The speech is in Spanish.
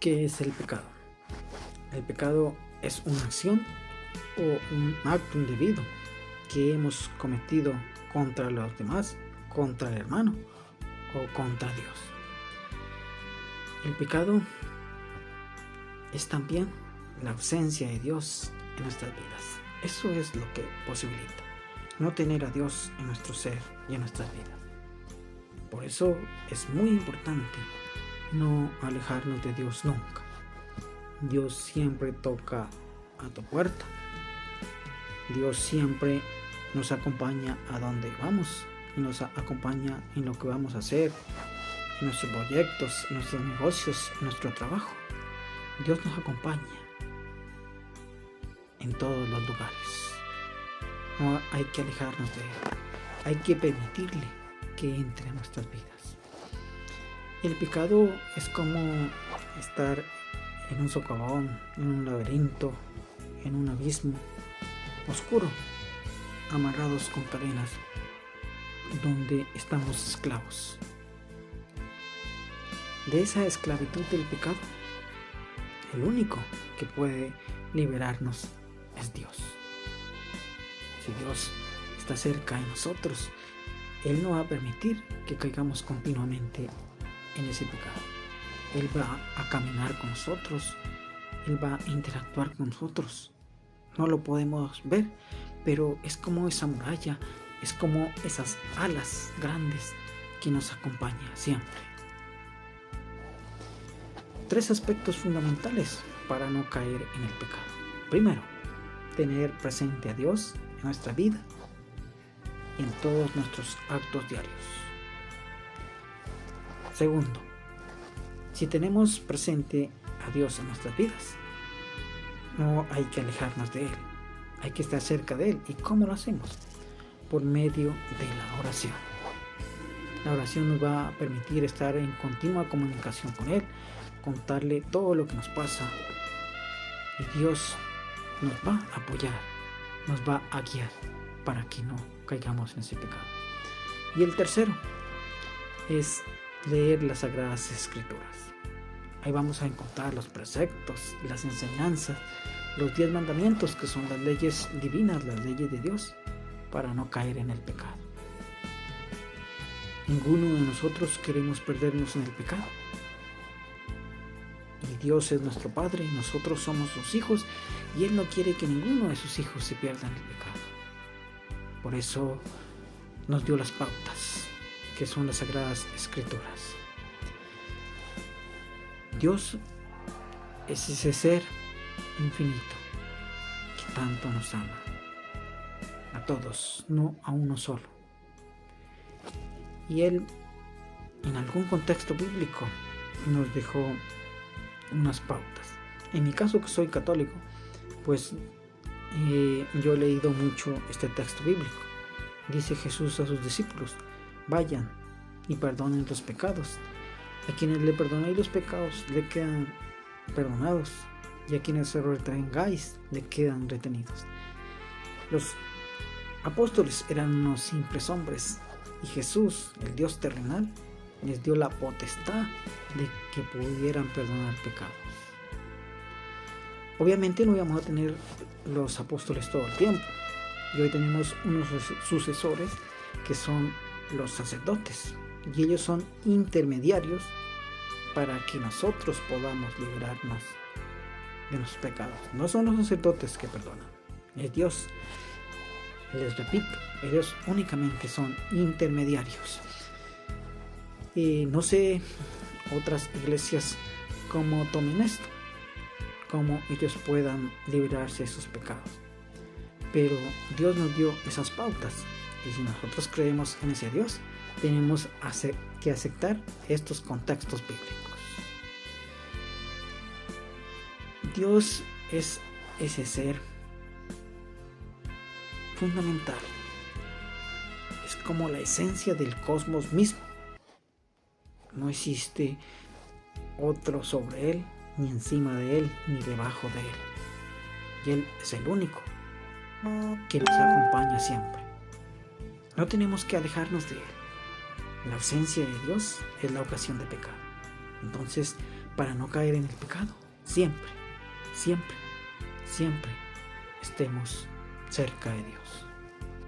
¿Qué es el pecado? El pecado es una acción o un acto indebido que hemos cometido contra los demás, contra el hermano o contra Dios. El pecado es también la ausencia de Dios en nuestras vidas. Eso es lo que posibilita no tener a Dios en nuestro ser y en nuestras vidas. Por eso es muy importante no alejarnos de Dios nunca. Dios siempre toca a tu puerta. Dios siempre nos acompaña a donde vamos y nos acompaña en lo que vamos a hacer, en nuestros proyectos, en nuestros negocios, en nuestro trabajo. Dios nos acompaña en todos los lugares. No hay que alejarnos de Él. Hay que permitirle que entre en nuestras vidas. El pecado es como estar en un socavón, en un laberinto, en un abismo oscuro, amarrados con cadenas, donde estamos esclavos. De esa esclavitud del pecado, el único que puede liberarnos es Dios. Si Dios está cerca de nosotros, Él no va a permitir que caigamos continuamente en ese pecado. Él va a caminar con nosotros, Él va a interactuar con nosotros. No lo podemos ver, pero es como esa muralla, es como esas alas grandes que nos acompaña siempre. 3 aspectos fundamentales para no caer en el pecado. Primero, tener presente a Dios en nuestra vida y en todos nuestros actos diarios. Segundo, si tenemos presente a Dios en nuestras vidas, no hay que alejarnos de Él, hay que estar cerca de Él. ¿Y cómo lo hacemos? Por medio de la oración. La oración nos va a permitir estar en continua comunicación con Él, contarle todo lo que nos pasa, y Dios nos va a apoyar, nos va a guiar para que no caigamos en ese pecado. Y el tercero es leer las Sagradas Escrituras. Ahí vamos a encontrar los preceptos, las enseñanzas, los 10 mandamientos, que son las leyes divinas, las leyes de Dios, para no caer en el pecado. Ninguno de nosotros queremos perdernos en el pecado. Y Dios es nuestro Padre y nosotros somos sus hijos, y Él no quiere que ninguno de sus hijos se pierda en el pecado. Por eso nos dio las pautas, que son las Sagradas Escrituras. Dios es ese ser infinito que tanto nos ama, a todos, no a uno solo. Y Él, en algún contexto bíblico, nos dejó unas pautas. En mi caso, que soy católico, pues yo he leído mucho este texto bíblico. Dice Jesús a sus discípulos: vayan y perdonen los pecados. A quienes le perdonéis los pecados le quedan perdonados, y a quienes se retengáis le quedan retenidos. Los apóstoles eran unos simples hombres, y Jesús, el Dios terrenal, les dio la potestad de que pudieran perdonar pecados. Obviamente no íbamos a tener los apóstoles todo el tiempo, y hoy tenemos unos sucesores que son los sacerdotes, y ellos son intermediarios para que nosotros podamos librarnos de los pecados. No son los sacerdotes que perdonan, es Dios. Les repito, ellos únicamente son intermediarios. Y no sé otras iglesias cómo tomen esto, cómo ellos puedan librarse de sus pecados. Pero Dios nos dio esas pautas, y si nosotros creemos en ese Dios, tenemos que aceptar estos contextos bíblicos. Dios es ese ser fundamental. Es como la esencia del cosmos mismo. No existe otro sobre Él, ni encima de Él, ni debajo de Él. Y Él es el único que nos acompaña siempre. No tenemos que alejarnos de Él. La ausencia de Dios es la ocasión de pecado. Entonces, para no caer en el pecado. Siempre, siempre, siempre estemos cerca de Dios.